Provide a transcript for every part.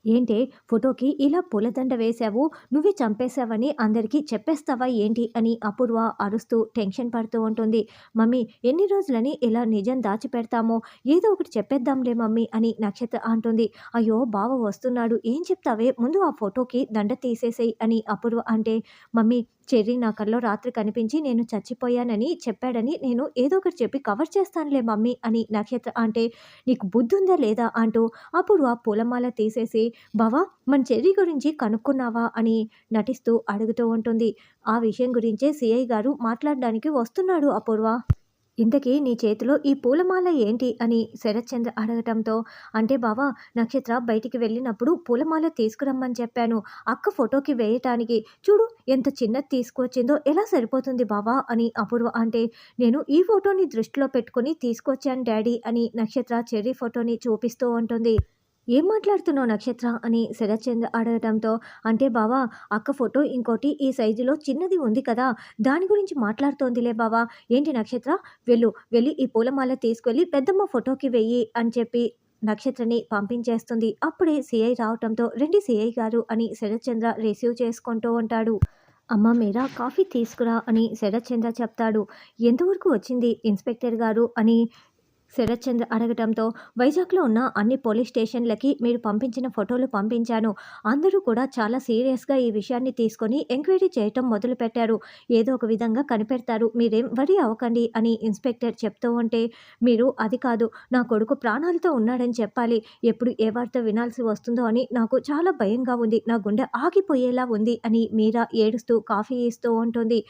ఏంటే ఫోటోకి ఇలా పూలదండ వేశావు, నువ్వే చంపేశావని అందరికీ చెప్పేస్తావా ఏంటి అని అపూర్వ అరుస్తూ టెన్షన్ పడుతూ ఉంటుంది. మమ్మీ ఎన్ని రోజులని ఇలా నిజం దాచిపెడతామో, ఏదో ఒకటి చెప్పేద్దాంలే మమ్మీ అని నక్షత్ర అంటుంది. అయ్యో బావ వస్తున్నాడు, ఏం చెప్తావే, ముందు ఆ ఫోటోకి దండ తీసేసేయి అని అపూర్వ అంటే, మమ్మీ చెర్రీ నా కల్లో రాత్రి కనిపించి నేను చచ్చిపోయానని చెప్పాడని నేను ఏదో ఒకటి చెప్పి కవర్ చేస్తానులే మమ్మీ అని నక్షత్ర అంటే, నీకు బుద్ధుందా లేదా అంటూ అపూర్వ పూలమాల తీసేసి, బావా మన చెర్రీ గురించి కనుక్కున్నావా అని నటిస్తూ అడుగుతూ ఉంటుంది. ఆ విషయం గురించే సిఐ గారు మాట్లాడడానికి వస్తున్నాడు అపూర్వ. ఇంతకీ నీ చేతిలో ఈ పూలమాల ఏంటి అని శరత్చంద్ర అడగటంతో, అంటే బావా నక్షత్ర బయటికి వెళ్ళినప్పుడు పూలమాల తీసుకురమ్మని చెప్పాను అక్క ఫోటోకి వేయటానికి, చూడు ఎంత చిన్నది తీసుకువచ్చిందో, ఎలా సరిపోతుంది బావా అని అపూర్వ అంటే, నేను ఈ ఫోటోని దృష్టిలో పెట్టుకుని తీసుకొచ్చాను డాడీ అని నక్షత్ర చెర్రీ ఫోటోని చూపిస్తూ ఉంటుంది. ఏం మాట్లాడుతున్నావు నక్షత్ర అని శరత్చంద్ర అడగటంతో, అంటే బావా అక్క ఫోటో ఇంకోటి ఈ సైజులో చిన్నది ఉంది కదా, దాని గురించి మాట్లాడుతోందిలే బావా. ఏంటి నక్షత్ర, వెళ్ళి ఈ పూలమాల తీసుకెళ్ళి పెద్దమ్మ ఫోటోకి వెయ్యి అని చెప్పి నక్షత్రని పంపించేస్తుంది. అప్పుడే సిఐ రావటంతో, రండి సిఐ గారు అని శరత్చంద్ర రిసీవ్ చేసుకుంటూ ఉంటాడు. అమ్మ మీరా కాఫీ తీసుకురా అని శరత్చంద్ర చెప్తాడు. ఎంతవరకు వచ్చింది ఇన్స్పెక్టర్ గారు అని శరత్చంద్ర అడగటంతో, వైజాగ్లో ఉన్న అన్ని పోలీస్ స్టేషన్లకి మీరు పంపించిన ఫోటోలు పంపించాను. అందరూ కూడా చాలా సీరియస్గా ఈ విషయాన్ని తీసుకొని ఎంక్వైరీ చేయటం మొదలుపెట్టారు. ఏదో ఒక విధంగా కనిపెడతారు, మీరేం వరి అవ్వకండి అని ఇన్స్పెక్టర్ చెప్తూ ఉంటే, మీరు అది కాదు, నా కొడుకు ప్రాణాలతో ఉన్నాడని చెప్పాలి, ఎప్పుడు ఏ వార్త వినాల్సి వస్తుందో అని నాకు చాలా భయంగా ఉంది, నా గుండె ఆగిపోయేలా ఉంది అని మీరా ఏడుస్తూ కాఫీ ఇస్తూ ఉంటుంది.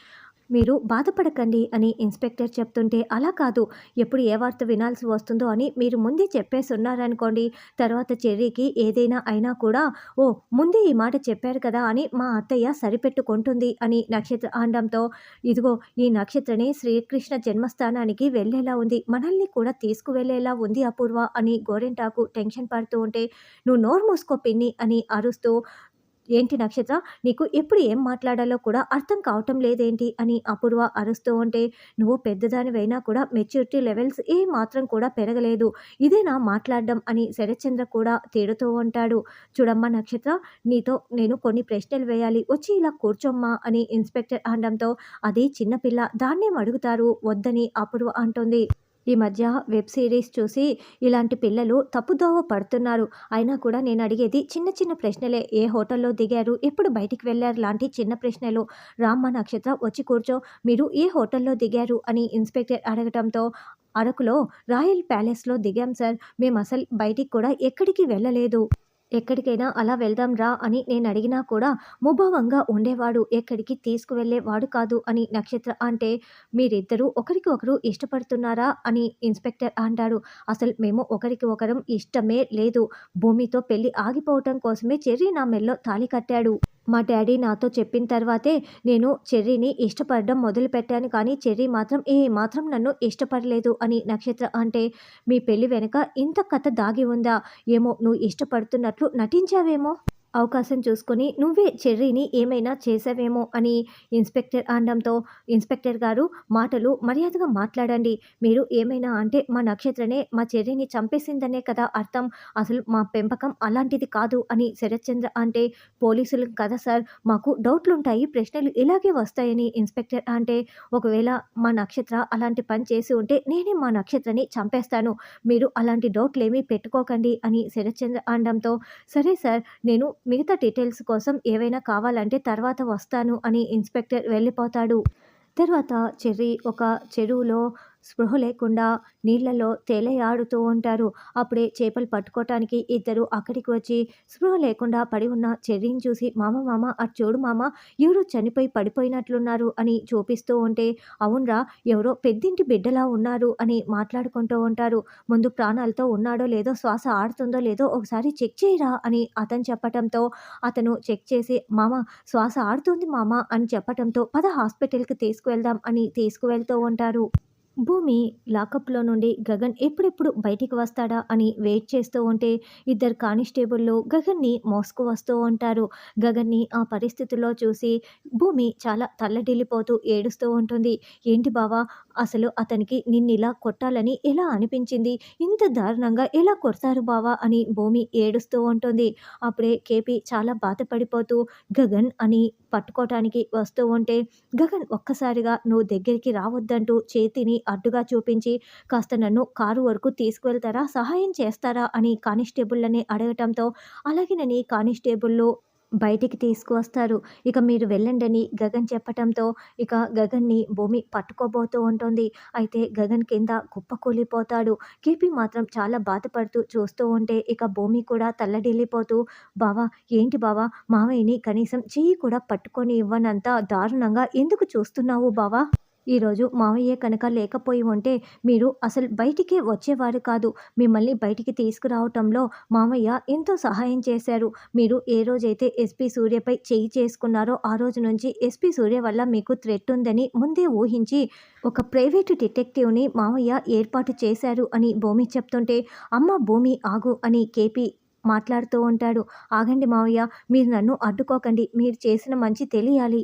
మీరు బాధపడకండి అని ఇన్స్పెక్టర్ చెప్తుంటే, అలా కాదు, ఎప్పుడు ఏ వార్త వినాల్సి వస్తుందో అని మీరు ముందే చెప్పేసి ఉన్నారనుకోండి, తర్వాత చెర్రీకి ఏదైనా అయినా కూడా, ఓ ముందే ఈ మాట చెప్పారు కదా అని మా అత్తయ్య సరిపెట్టుకుంటుంది అని నక్షత్ర అనడంతో, ఇదిగో ఈ నక్షత్రనే శ్రీకృష్ణ జన్మస్థానానికి వెళ్ళేలా ఉంది, మనల్ని కూడా తీసుకువెళ్ళేలా ఉంది అపూర్వ అని గోరెంటాకు టెన్షన్ పడుతూ ఉంటే, నువ్వు నోరు మూసుకో పిన్ని అని అరుస్తూ, ఏంటి నక్షత్ర, నీకు ఎప్పుడు ఏం మాట్లాడాలో కూడా అర్థం కావటం లేదేంటి అని అపూర్వ అరుస్తూ ఉంటే, నువ్వు పెద్దదానివైనా కూడా మెచ్యూరిటీ లెవెల్స్ ఏ మాత్రం కూడా పెరగలేదు, ఇదేనా మాట్లాడడం అని శరత్చంద్ర కూడా తిడుతూ ఉంటాడు. చూడమ్మా నక్షత్ర, నీతో నేను కొన్ని ప్రశ్నలు వేయాలి, వచ్చి ఇలా కూర్చోమ్మా అని ఇన్స్పెక్టర్ అనడంతో, అది చిన్నపిల్ల దాన్నేం అడుగుతారు వద్దని అపూర్వ అంటుంది. ఈ మధ్య వెబ్ సిరీస్ చూసి ఇలాంటి పిల్లలు తప్పుదోవ పడుతున్నారు. అయినా కూడా నేను అడిగేది చిన్న చిన్న ప్రశ్నలే. ఏ హోటల్లో దిగారు, ఎప్పుడు బయటికి వెళ్ళారు లాంటి చిన్న ప్రశ్నలు. రామ్మ నక్షత్ర వచ్చి కూర్చో, మీరు ఏ హోటల్లో దిగారు అని ఇన్స్పెక్టర్ అడగటంతో, అరకులో రాయల్ ప్యాలెస్లో దిగాం సార్, మేము అసలు బయటికి కూడా ఎక్కడికి వెళ్ళలేదు. ఎక్కడికైనా అలా వెళ్దాం రా అని నేను అడిగినా కూడా ముభావంగా ఉండేవాడు, ఎక్కడికి తీసుకువెళ్ళేవాడు కాదు అని నక్షత్ర అంటే, మీరిద్దరూ ఒకరికి ఒకరు ఇష్టపడుతున్నారా అని ఇన్స్పెక్టర్ అంటాడు. అసలు మేము ఒకరికి ఒకరం ఇష్టమే లేదు, భూమితో పెళ్లి ఆగిపోవటం కోసమే చెర్రీ నా మెల్లో తాళి కట్టాడు. మా డాడీ నాతో చెప్పిన తర్వాతే నేను చెర్రీని ఇష్టపడడం మొదలుపెట్టాను, కానీ చెర్రీ మాత్రం ఏ మాత్రం నన్ను ఇష్టపడలేదు అని నక్షత్ర అంటే, మీ పెళ్లి వెనుక ఇంత కథ దాగి ఉందా, ఏమో నువ్వు ఇష్టపడుతున్నట్లు నటించావేమో, అవకాశం చూసుకొని నువ్వే చెర్రీని ఏమైనా చేసావేమో అని ఇన్స్పెక్టర్ అనడంతో, ఇన్స్పెక్టర్ గారు మాటలు మర్యాదగా మాట్లాడండి, మీరు ఏమైనా అంటే మా నక్షత్రనే మా చెర్రీని చంపేసిందనే కదా అర్థం, అసలు మా పెంపకం అలాంటిది కాదు అని శరత్చంద్ర అంటే, పోలీసులు కదా సార్, మాకు డౌట్లుంటాయి, ప్రశ్నలు ఇలాగే వస్తాయని ఇన్స్పెక్టర్ అంటే, ఒకవేళ మా నక్షత్ర అలాంటి పని చేసి ఉంటే నేనే మా నక్షత్రని చంపేస్తాను, మీరు అలాంటి డౌట్లేమీ పెట్టుకోకండి అని శరత్చంద్ర అనడంతో, సరే సార్, నేను మిగతా డీటెయిల్స్ కోసం ఏవైనా కావాలంటే తర్వాత వస్తాను అని ఇన్స్పెక్టర్ వెళ్ళిపోతాడు. తర్వాత చెర్రీ ఒక చెరువులో స్పృహ లేకుండా నీళ్లలో తేలియాడుతూ ఉంటారు. అప్పుడే చేపలు పట్టుకోవటానికి ఇద్దరు అక్కడికి వచ్చి స్పృహ లేకుండా పడి ఉన్న చెర్రీని చూసి, మామ మామ అటు చూడు మామ, ఎవరో చనిపోయి పడిపోయినట్లున్నారు అని చూపిస్తూ ఉంటే, అవునరా ఎవరో పెద్దింటి బిడ్డలా ఉన్నారు అని మాట్లాడుకుంటూ ఉంటారు. ముందు ప్రాణాలతో ఉన్నాడో లేదో, శ్వాస ఆడుతుందో లేదో ఒకసారి చెక్ చేయరా అని అతను చెప్పటంతో, అతను చెక్ చేసి, మామ శ్వాస ఆడుతుంది మామ అని చెప్పటంతో, పద హాస్పిటల్కి తీసుకువెళ్దాం అని తీసుకువెళ్తూ ఉంటారు. భూమి లాకప్‌లో నుండి గగన్ ఎప్పుడెప్పుడు బయటికి వస్తాడా అని వెయిట్ చేస్తూ ఉంటే, ఇద్దరు కానిస్టేబుల్లు గగన్‌ని మోసుకు వస్తూ ఉంటారు. గగన్‌ని ఆ పరిస్థితిలో చూసి భూమి చాలా తల్లడిల్లిపోతూ ఏడుస్తూ ఉంటుంది. ఏంటి బావ అసలు అతనికి నిన్నిలా కొట్టాలని ఎలా అనిపించింది? ఇంత దారుణంగా ఎలా కొడతారు బావ అని భూమి ఏడుస్తూ ఉంటుంది. అప్పుడే కేపీ చాలా బాధపడిపోతూ గగన్ అని పట్టుకోవటానికి వస్తూ ఉంటే, గగన్ ఒక్కసారిగా నువ్వు దగ్గరికి రావద్దంటూ చేతిని అడ్డుగా చూపించి, కాస్త నన్ను కారు వరకు తీసుకువెళ్తారా? సహాయం చేస్తారా? అని కానిస్టేబుళ్ళని అడగటంతో, అలాగేనని కానిస్టేబుల్లు బయటికి తీసుకువస్తారు. ఇక మీరు వెళ్ళండని గగన్ చెప్పటంతో, ఇక గగన్‌ని భూమి పట్టుకోబోతూ ఉంటుంది. అయితే గగన్ కింద కుప్పకూలిపోతాడు. కేపీ మాత్రం చాలా బాధపడుతూ చూస్తూ ఉంటే, ఇక భూమి కూడా తల్లడిల్లిపోతూ, "బావ ఏంటి బావ, మావయ్యని కనీసం చెయ్యి కూడా పట్టుకొని ఇవ్వనంత దారుణంగా ఎందుకు చూస్తున్నావు బావ? ఈరోజు మావయ్య కనుక లేకపోయి ఉంటే మీరు అసలు బయటికే వచ్చేవారు కాదు. మిమ్మల్ని బయటికి తీసుకురావటంలో మావయ్య ఎంతో సహాయం చేశారు. మీరు ఏ రోజైతే ఎస్పీ సూర్యపై చెయ్యి చేసుకున్నారో ఆ రోజు నుంచి ఎస్పీ సూర్య వల్ల మీకు థ్రెట్ ఉందని ముందే ఊహించి ఒక ప్రైవేటు డిటెక్టివ్‌ని మావయ్య ఏర్పాటు చేశారు" అని భూమి చెప్తుంటే, "అమ్మ భూమి ఆగు" అని కేపీ మాట్లాడుతూ ఉంటాడు. "ఆగండి మావయ్య, మీరు నన్ను అడ్డుకోకండి. మీరు చేసిన మంచి తెలియాలి.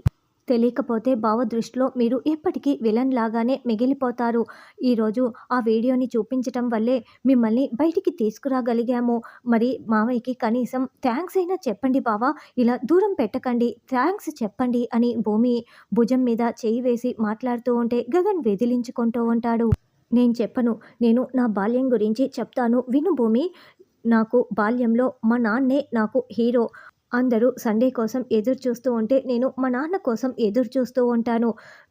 తెలియకపోతే బావ దృష్టిలో మీరు ఎప్పటికీ విలన్ లాగానే మిగిలిపోతారు. ఈరోజు ఆ వీడియోని చూపించటం వల్లే మిమ్మల్ని బయటికి తీసుకురాగలిగాము. మరి మావయ్యకి కనీసం థ్యాంక్స్ అయినా చెప్పండి బావ. ఇలా దూరం పెట్టకండి. థ్యాంక్స్ చెప్పండి" అని భూమి భుజం మీద చెయ్యి వేసి మాట్లాడుతూ ఉంటే, గగన్ విదిలించుకుంటూ ఉంటాడు. "నేను చెప్పను. నేను నా బాల్యం గురించి చెప్తాను విను భూమి. నాకు బాల్యంలో మా నాన్నే నాకు హీరో. అందరూ సండే కోసం ఎదురు చూస్తూ ఉంటే నేను మా నాన్న కోసం ఎదురు చూస్తూ ఉంటాను.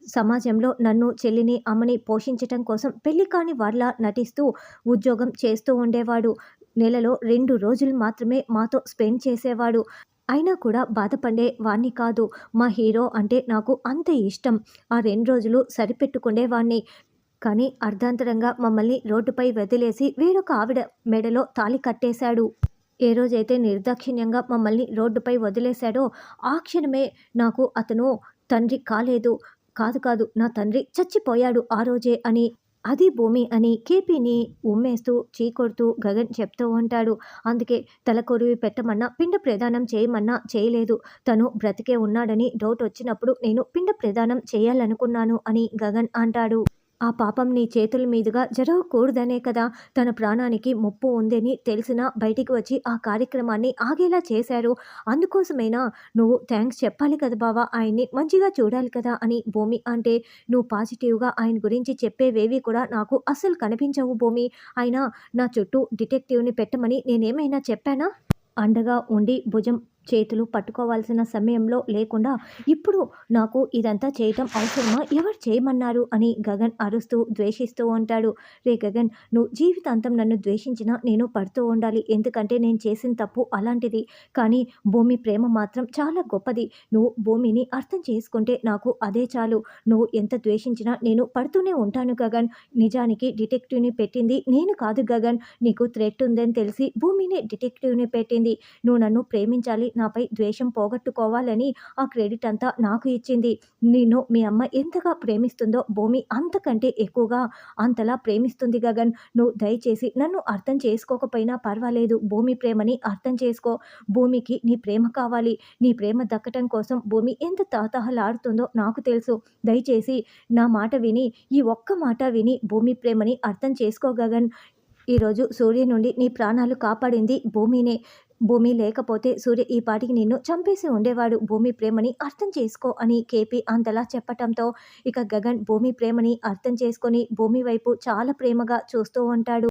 సమాజంలో నన్ను, చెల్లిని, అమ్మని పోషించటం కోసం పెళ్లి కాని వారిలా నటిస్తూ ఉద్యోగం చేస్తూ ఉండేవాడు. నెలలో 2 రోజులు మాత్రమే మాతో స్పెండ్ చేసేవాడు. అయినా కూడా బాధపడే వాణ్ణి కాదు. మా హీరో అంటే నాకు అంత ఇష్టం. ఆ 2 రోజులు సరిపెట్టుకునేవాణ్ణి. కానీ అర్ధాంతరంగా మమ్మల్ని రోడ్డుపై వదిలేసి వేరొక ఆవిడ మెడలో తాళి కట్టేశాడు. ఏ రోజైతే నిర్దాక్షిణ్యంగా మమ్మల్ని రోడ్డుపై వదిలేశాడో ఆ క్షణమే నాకు అతను తండ్రి కాలేదు. కాదు కాదు, నా తండ్రి చచ్చిపోయాడు ఆ రోజే" అని, "అది భూమి" అని కేపీని ఉమ్మేస్తూ చీకొడుతూ గగన్ చెప్తూ ఉంటాడు. "అందుకే తలకొరివి పెట్టమన్నా, పిండ ప్రదానం చేయమన్నా చేయలేదు. తను బ్రతికే ఉన్నాడని డౌట్ వచ్చినప్పుడు నేను పిండ ప్రదానం చేయాలనుకున్నాను" అని గగన్ అంటాడు. "ఆ పాపం నీ చేతుల మీదుగా జరగకూడదనే కదా! తన ప్రాణానికి ముప్పు ఉందని తెలిసినా బయటికి వచ్చి ఆ కార్యక్రమాన్ని ఆగేలా చేశారు. అందుకోసమైనా నువ్వు థ్యాంక్స్ చెప్పాలి కదా బావ! ఆయన్ని మంచిగా చూడాలి కదా" అని భూమి అంటే, "నువ్వు పాజిటివ్‌గా ఆయన గురించి చెప్పేవేవి కూడా నాకు అస్సలు కనిపించవు భూమి. అయినా నా చుట్టూ డిటెక్టివ్‌ని పెట్టమని నేనేమైనా చెప్పానా? అండగా ఉండి భుజం, చేతులు పట్టుకోవాల్సిన సమయంలో లేకుండా ఇప్పుడు నాకు ఇదంతా చేయటం అవసరమా? ఎవరు చేయమన్నారు?" అని గగన్ అరుస్తూ ద్వేషిస్తూ ఉంటాడు. "రే గగన్, నువ్వు జీవితాంతం నన్ను ద్వేషించినా నేను పడుతూ ఉండాలి. ఎందుకంటే నేను చేసిన తప్పు అలాంటిది. కానీ భూమి ప్రేమ మాత్రం చాలా గొప్పది. నువ్వు భూమిని అర్థం చేసుకుంటే నాకు అదే చాలు. నువ్వు ఎంత ద్వేషించినా నేను పడుతూనే ఉంటాను గగన్. నిజానికి డిటెక్టివ్‌ని పెట్టింది నేను కాదు గగన్. నీకు థ్రెట్ ఉందని తెలిసి భూమినే డిటెక్టివ్‌ని పెట్టింది. నువ్వు నన్ను ప్రేమించాలి, నాపై ద్వేషం పోగొట్టుకోవాలని ఆ క్రెడిట్ అంతా నాకు ఇచ్చింది. నిన్ను మీ అమ్మ ఎంతగా ప్రేమిస్తుందో భూమి అంతకంటే ఎక్కువగా అంతలా ప్రేమిస్తుంది గగన్. నువ్వు దయచేసి నన్ను అర్థం చేసుకోకపోయినా పర్వాలేదు. భూమి ప్రేమని అర్థం చేసుకో. భూమికి నీ ప్రేమ కావాలి. నీ ప్రేమ దక్కటం కోసం భూమి ఎంత తహతహలాడుతుందో నాకు తెలుసు. దయచేసి నా మాట విని, ఈ ఒక్క మాట విని భూమి ప్రేమని అర్థం చేసుకో గగన్. ఈరోజు సూర్య నుండి నీ ప్రాణాలు కాపాడింది భూమినే. భూమి లేకపోతే సూర్య ఈ పాటికి నిన్ను చంపేసి ఉండేవాడు. భూమి ప్రేమని అర్థం చేసుకో" అని కేపీ అంతలా చెప్పటంతో, ఇక గగన్ భూమి ప్రేమని అర్థం చేసుకొని భూమి వైపు చాలా ప్రేమగా చూస్తూ ఉంటాడు.